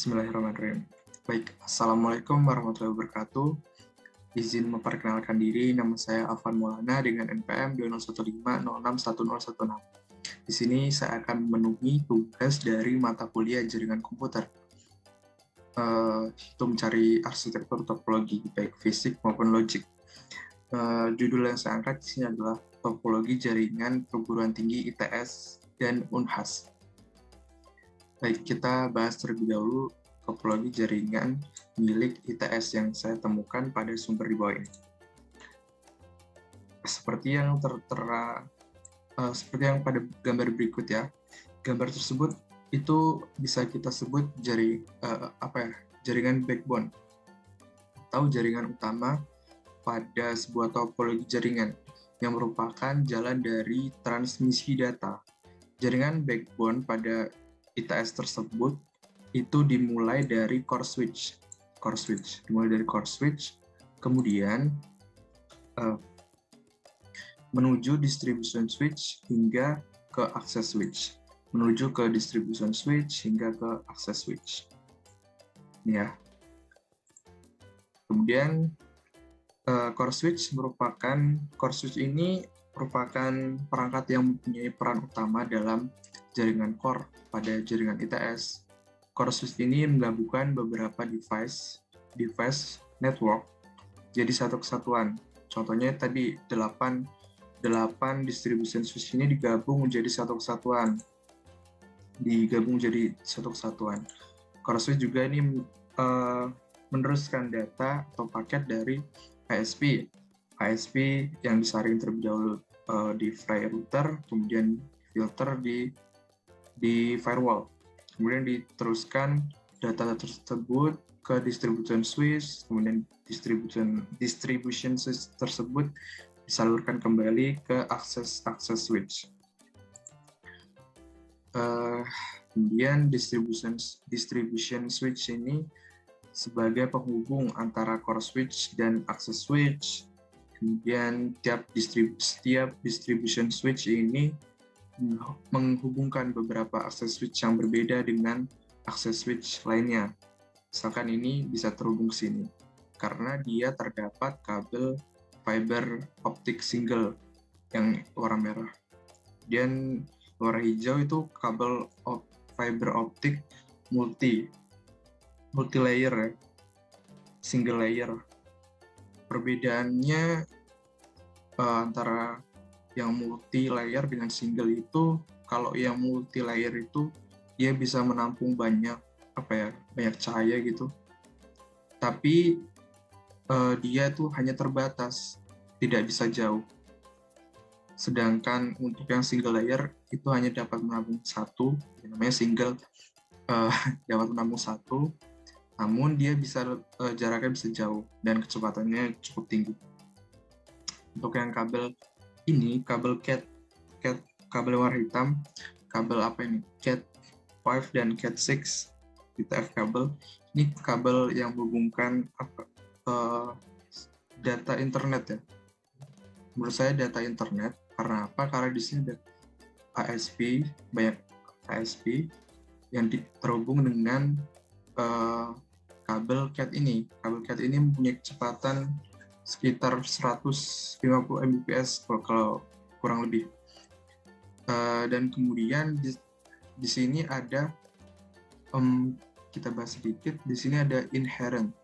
Bismillahirrahmanirrahim. Baik, Assalamualaikum warahmatullahi wabarakatuh. Izin memperkenalkan diri, nama saya Afan Maulana dengan NPM 2015061016. Di sini saya akan memenuhi tugas dari mata kuliah jaringan komputer. Itu mencari arsitektur topologi, baik fisik maupun logik. Judul yang saya angkat di sini adalah topologi jaringan perguruan tinggi ITS dan Unhas. Baik, kita bahas terlebih dahulu topologi jaringan milik ITS yang saya temukan pada sumber di bawah ini. Seperti yang tertera, seperti yang pada gambar berikut ya. Gambar tersebut itu bisa kita sebut jaringan backbone atau jaringan utama pada sebuah topologi jaringan yang merupakan jalan dari transmisi data. Jaringan backbone pada ITS tersebut itu dimulai dari core switch, kemudian menuju distribution switch hingga ke access switch, ya. Kemudian core switch ini merupakan perangkat yang mempunyai peran utama dalam jaringan core pada jaringan ITS. Core switch ini menggabungkan beberapa device network jadi satu kesatuan. Contohnya tadi 8 distribution switch ini digabung menjadi satu kesatuan. Core switch juga ini meneruskan data atau paket dari ISP yang disaring terlebih dahulu di free router, kemudian filter di firewall. Kemudian diteruskan data tersebut ke distribution switch, kemudian distribution switch tersebut disalurkan kembali ke access switch. Kemudian distribution switch ini sebagai penghubung antara core switch dan access switch. Kemudian setiap distribution switch ini menghubungkan beberapa access switch yang berbeda dengan access switch lainnya. Misalkan ini bisa terhubung sini karena dia terdapat kabel fiber optic single yang warna merah. Dan warna hijau itu kabel fiber optic multi layer ya, single layer. Perbedaannya antara yang multi layer dengan single itu, kalau yang multi layer itu dia bisa menampung banyak cahaya gitu, tapi dia tuh hanya terbatas, tidak bisa jauh. Sedangkan untuk yang single layer itu hanya dapat menampung satu, namanya single, dapat menampung satu, namun dia bisa jaraknya bisa jauh dan kecepatannya cukup tinggi. Untuk yang kabel ini, kabel kabel warna hitam, kabel Cat 5 dan Cat 6 TF kabel. Ini kabel yang menghubungkan data internet ya. Menurut saya data internet karena apa? Karena di sini ada banyak ISP yang terhubung dengan kabel Cat ini. Kabel Cat ini mempunyai kecepatan sekitar 150 Mbps kalau kurang lebih. Dan kemudian di sini ada kita bahas sedikit. Di sini ada inherent.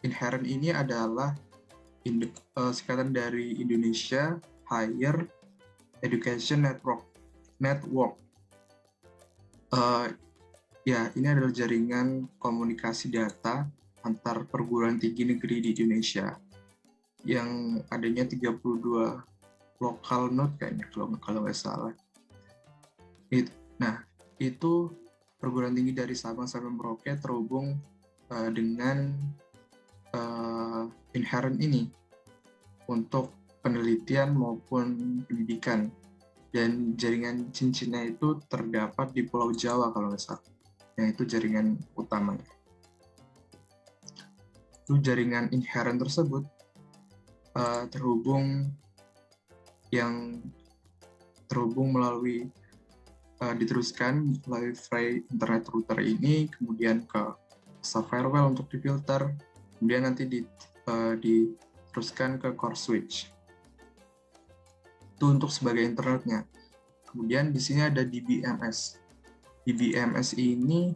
Inherent ini adalah singkatan dari Indonesia Higher Education Network. Ini adalah jaringan komunikasi data antar perguruan tinggi negeri di Indonesia yang adanya 32 lokal node kayaknya kalau nggak salah. Itu perguruan tinggi dari Sabang sampai Merauke terhubung dengan inherent ini untuk penelitian maupun pendidikan, dan jaringan cincinnya itu terdapat di Pulau Jawa kalau nggak salah, yang itu jaringan utamanya. Itu jaringan inherent tersebut terhubung melalui diteruskan melalui Free Internet Router ini, kemudian ke ASA Firewall untuk difilter, kemudian nanti diteruskan ke Core Switch. Itu untuk sebagai internetnya. Kemudian di sini ada DBMS. DBMS ini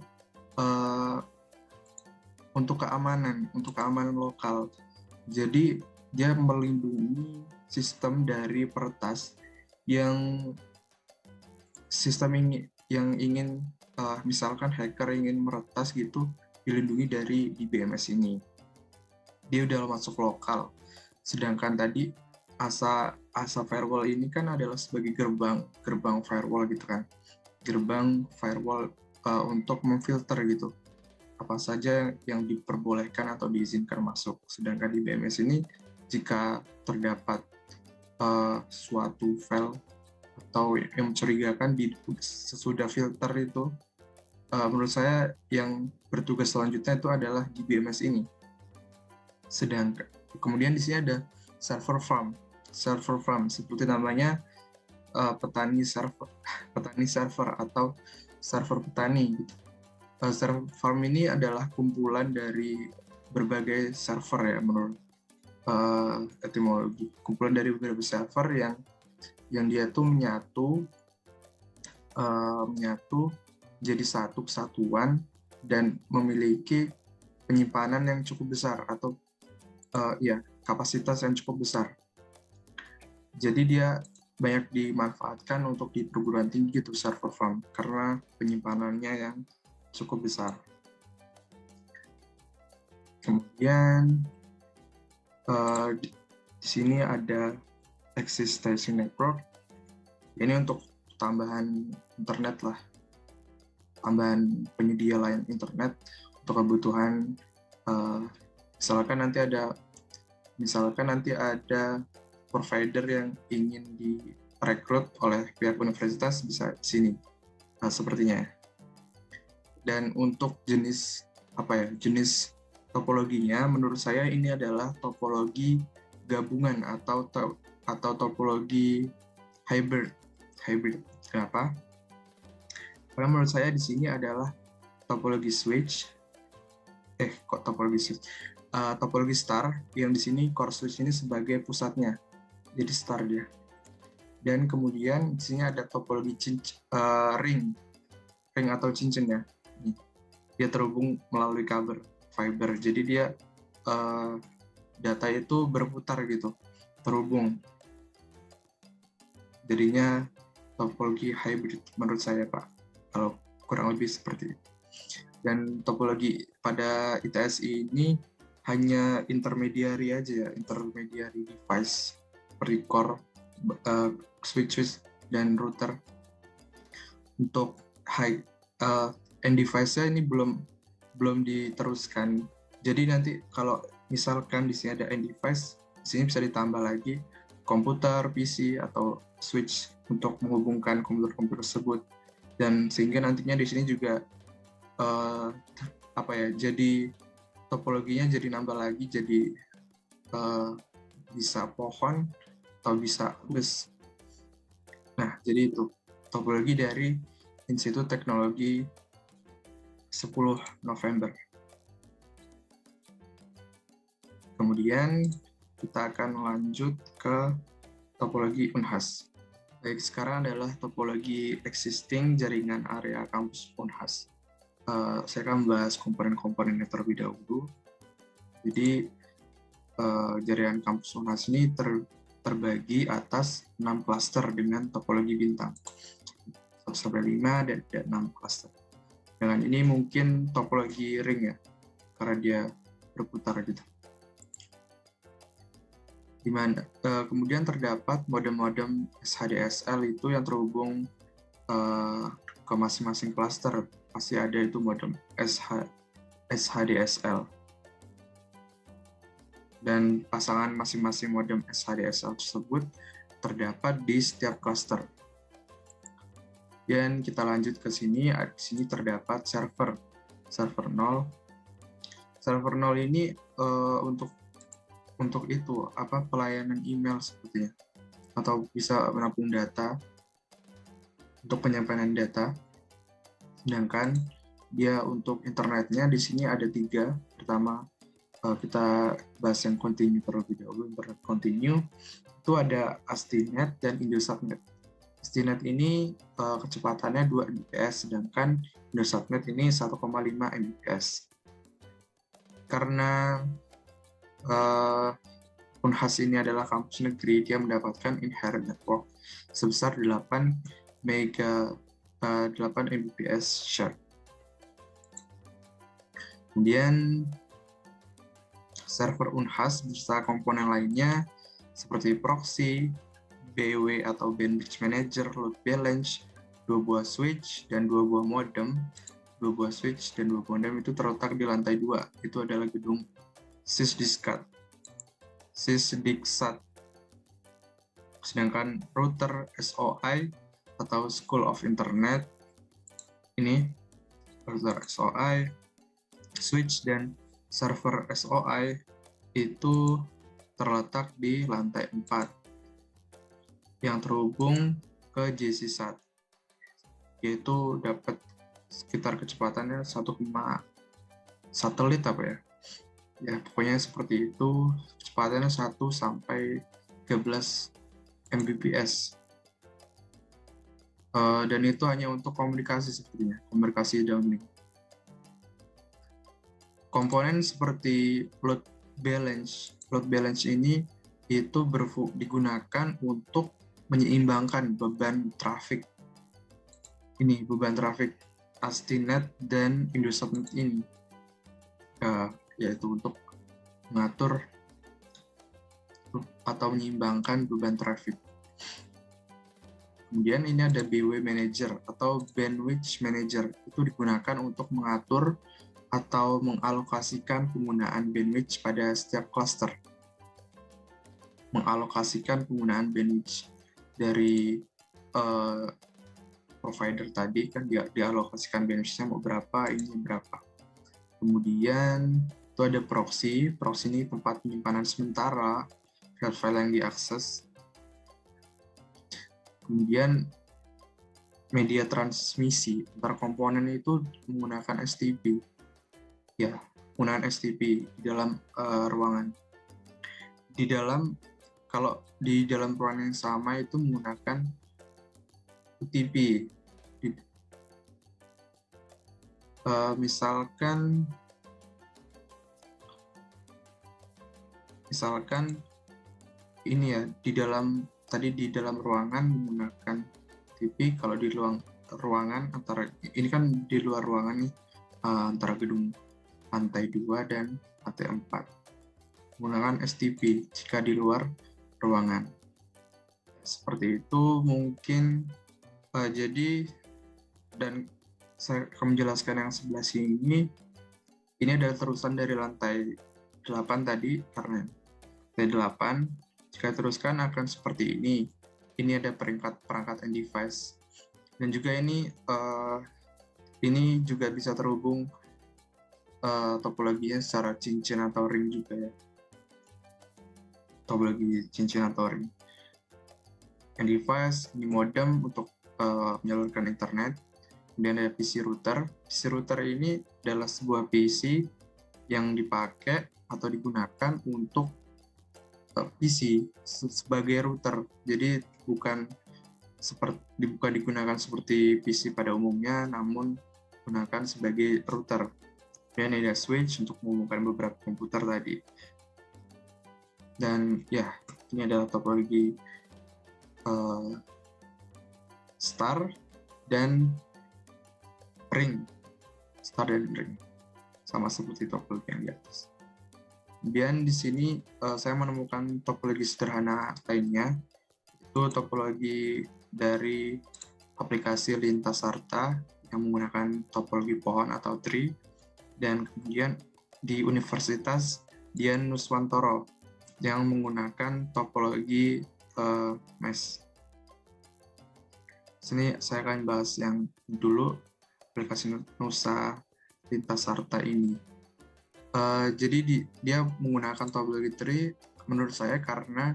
untuk keamanan lokal. Jadi dia melindungi sistem dari peretas yang ingin misalkan hacker ingin meretas gitu, dilindungi dari DBMS ini. Dia udah masuk lokal. Sedangkan tadi ASA firewall ini kan adalah sebagai gerbang firewall gitu kan. Gerbang firewall untuk memfilter gitu apa saja yang diperbolehkan atau diizinkan masuk. Sedangkan di DBMS ini jika terdapat suatu file atau yang mencurigakan sesudah filter itu, menurut saya yang bertugas selanjutnya itu adalah DBMS ini. Sedangkan kemudian di sini ada server farm. Server farm seperti namanya, petani server atau server petani gitu. Server farm ini adalah kumpulan dari berbagai server ya menurut etimologi. Kumpulan dari beberapa server yang dia tuh menyatu jadi satu kesatuan dan memiliki penyimpanan yang cukup besar atau kapasitas yang cukup besar. Jadi dia banyak dimanfaatkan untuk di perguruan tinggi gitu server farm karena penyimpanannya yang cukup besar. Kemudian di sini ada existing network. Ini untuk tambahan internet lah, tambahan penyedia layanan internet untuk kebutuhan. Misalkan nanti ada provider yang ingin direkrut oleh pihak universitas, bisa di sini sepertinya. Dan untuk jenis topologinya, menurut saya ini adalah topologi gabungan atau topologi hybrid. Kenapa? Karena menurut saya di sini adalah topologi switch. Topologi star, yang di sini core switch ini sebagai pusatnya, jadi star dia. Dan kemudian di sini ada topologi ring atau cincin ya. Dia terhubung melalui kabel fiber, jadi dia data itu berputar gitu, terhubung. Jadinya topologi hybrid menurut saya Pak, kalau kurang lebih seperti itu. Dan topologi pada ITSI ini hanya intermediary aja ya, intermediary device seperti core, switch dan router. Untuk end device-nya ini belum diteruskan. Jadi nanti kalau misalkan di sini ada end device, di sini bisa ditambah lagi komputer, PC atau switch untuk menghubungkan komputer tersebut. Dan sehingga nantinya di sini juga jadi topologinya jadi nambah lagi, jadi bisa pohon atau bisa bus. Nah, jadi itu topologi dari Institut Teknologi 10 November. Kemudian kita akan lanjut ke topologi Unhas. Baik, sekarang adalah topologi existing jaringan area kampus Unhas. Saya akan membahas komponen-komponennya terlebih dahulu. Jadi, jaringan kampus Unhas ini terbagi atas 6 klaster dengan topologi bintang. 1-5 dan 6 klaster. Dengan ini mungkin topologi ring ya, karena dia berputar gitu. Kemudian terdapat modem-modem SHDSL itu yang terhubung ke masing-masing klaster. Pasti ada itu modem SHDSL. Dan pasangan masing-masing modem SHDSL tersebut terdapat di setiap klaster. Dan kita lanjut ke sini. Di sini terdapat server 0. Server 0 ini untuk itu pelayanan email sepertinya, atau bisa menampung data untuk penyimpanan data. Sedangkan dia untuk internetnya di sini ada 3. Pertama, kita bahas yang continue terlebih dahulu. Internet continue itu ada AST.NET dan Indosat.NET. AST.NET ini kecepatannya 2 Mbps, sedangkan Indosat.NET ini 1,5 Mbps. Karena Unhas ini adalah kampus negeri, dia mendapatkan inherent network sebesar 8 Mbps share. Kemudian server Unhas beserta komponen lainnya seperti proxy, BW atau bandwidth manager, load balance, 2 buah switch dan 2 buah modem. 2 buah switch dan 2 buah modem itu terletak di lantai 2. Itu adalah gedung Sysdiscat. Sedangkan router SOI atau School of Internet ini router SOI, switch dan server SOI itu terletak di lantai 4 yang terhubung ke JCSat, yaitu dapat sekitar kecepatannya 1, satelit apa ya? Ya, pokoknya seperti itu, kecepatannya 1 sampai 13 Mbps. Dan itu hanya untuk komunikasi sepertinya, komunikasi downlink. Komponen seperti load balance ini itu digunakan untuk menyeimbangkan beban traffic. Ini beban traffic AST.NET dan Indosat.NET ini. Yaitu untuk mengatur atau menyeimbangkan beban traffic. Kemudian ini ada BW Manager atau Bandwidth Manager. Itu digunakan untuk mengatur atau mengalokasikan penggunaan bandwidth pada setiap cluster. Mengalokasikan penggunaan bandwidth dari provider tadi kan dialokasikan bandwidth-nya mau berapa, ini berapa. Kemudian itu ada proxy. Proxy ini tempat penyimpanan sementara file yang diakses. Kemudian media transmisi antar komponen itu menggunakan STP. Ya, penggunaan STP di dalam ruangan. Kalau di dalam ruangan yang sama itu menggunakan UTP. Misalkan ini ya, di dalam ruangan menggunakan UTP. Kalau di ruangan ini kan di luar ruangan nih, antara gedung lantai 2 dan lantai 4 menggunakan STP jika di luar ruangan. Seperti itu mungkin. Jadi, dan saya akan menjelaskan yang sebelah sini. Ini adalah terusan dari lantai 8 tadi, karena lantai 8 jika teruskan akan seperti ini. Ini ada perangkat and device, dan juga ini juga bisa terhubung topologinya secara cincin atau ring juga ya. Topologi cincin atau ring. And device, ini modem untuk menyalurkan internet. Kemudian ada PC router. PC router ini adalah sebuah PC yang dipakai atau digunakan untuk PC sebagai router. Jadi bukan digunakan seperti PC pada umumnya, namun digunakan sebagai router. Dan ada switch untuk menghubungkan beberapa komputer tadi. Dan ya, ini adalah topologi star dan ring. Star dan ring. Sama seperti topologi yang di atas. Kemudian di sini saya menemukan topologi sederhana lainnya. Itu topologi dari aplikasi Lintasarta yang menggunakan topologi pohon atau tree. Dan kemudian di Universitas Dian Nuswantoro yang menggunakan topologi mesh. Sini saya akan bahas yang dulu, aplikasi Nusa Lintasarta ini. Jadi dia menggunakan topologi tree menurut saya karena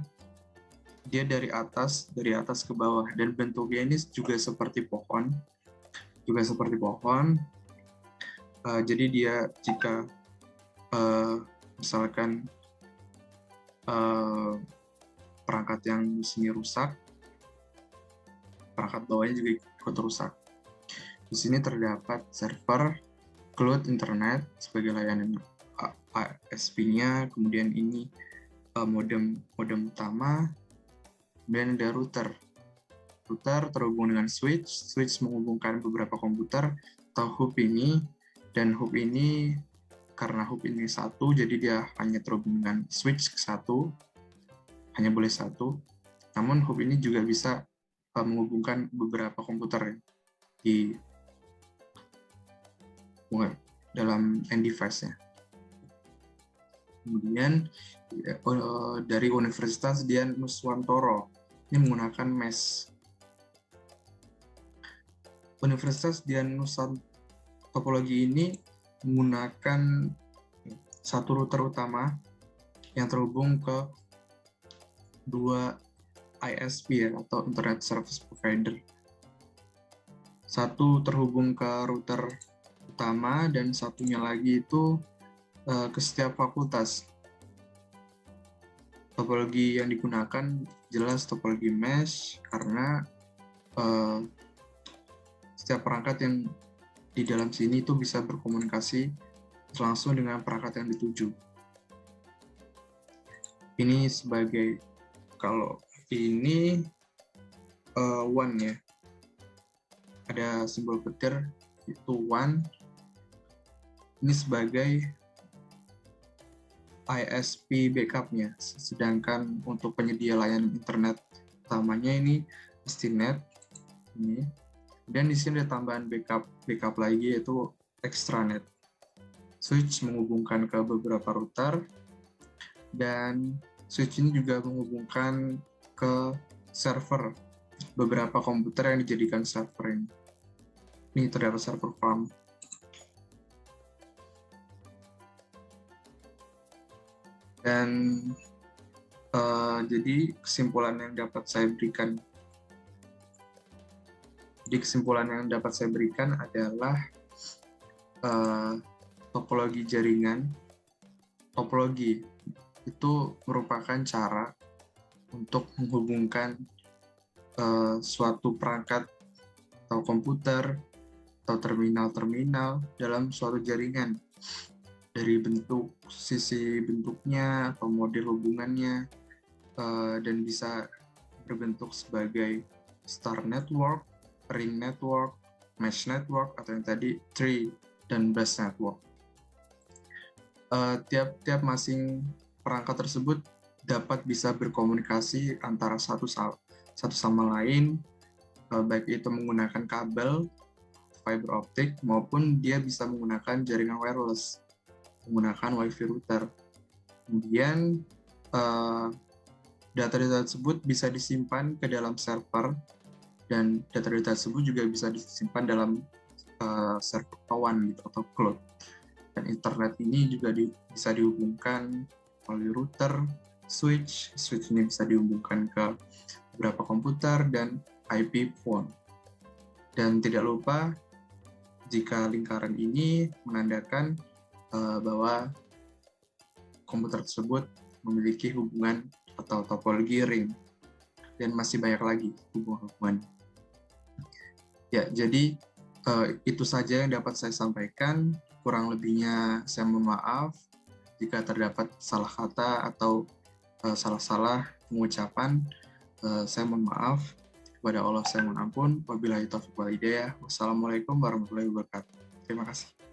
dia dari atas ke bawah, dan bentuknya ini juga seperti pohon. Jadi dia jika misalkan perangkat yang di sini rusak, perangkat bawahnya juga ikut rusak. Di sini terdapat server, cloud internet sebagai layanan ISP-nya, kemudian ini modem utama, kemudian ada router terhubung dengan switch menghubungkan beberapa komputer atau hub ini, dan hub ini karena hub ini satu, jadi dia hanya terhubung dengan switch satu, hanya boleh satu. Namun hub ini juga bisa menghubungkan beberapa komputer di dalam end device-nya. Kemudian dari Universitas Dian Nuswantoro ini menggunakan mesh. Universitas Dian Nuswantoro topologi ini menggunakan satu router utama yang terhubung ke dua ISP atau Internet Service Provider. Satu terhubung ke router utama dan satunya lagi itu ke setiap fakultas. Topologi yang digunakan jelas topologi mesh karena setiap perangkat yang di dalam sini itu bisa berkomunikasi langsung dengan perangkat yang dituju. Ini sebagai, kalau ini one ya, ada simbol petir itu one. Ini sebagai ISP backup-nya, sedangkan untuk penyedia layanan internet utamanya ini STNet ini. Dan di sini ada tambahan backup lagi, yaitu extranet. Switch menghubungkan ke beberapa router, dan switch ini juga menghubungkan ke server, beberapa komputer yang dijadikan server ini. Ini terdapat server farm. Dan jadi kesimpulan yang dapat saya berikan adalah topologi jaringan. Topologi itu merupakan cara untuk menghubungkan suatu perangkat atau komputer atau terminal-terminal dalam suatu jaringan, dari sisi bentuknya atau model hubungannya, dan bisa berbentuk sebagai star network, ring network, mesh network, atau yang tadi tree dan bus network. Tiap masing perangkat tersebut dapat bisa berkomunikasi antara satu sama lain, baik itu menggunakan kabel fiber optik maupun dia bisa menggunakan jaringan wireless, menggunakan wifi router. Kemudian data-data tersebut bisa disimpan ke dalam server, dan data-data tersebut juga bisa disimpan dalam server kawan gitu, atau cloud. Dan internet ini juga bisa dihubungkan melalui router, switch ini bisa dihubungkan ke beberapa komputer dan IP phone. Dan tidak lupa, jika lingkaran ini menandakan bahwa komputer tersebut memiliki hubungan atau topologi ring, dan masih banyak lagi hubungan-hubungan. Ya, jadi itu saja yang dapat saya sampaikan. Kurang lebihnya saya mohon maaf jika terdapat salah kata atau salah-salah pengucapan. Saya mohon maaf. Kepada Allah saya mohon ampun. Wabillahi taufiq wal hidayah. Wassalamualaikum warahmatullahi wabarakatuh. Terima kasih.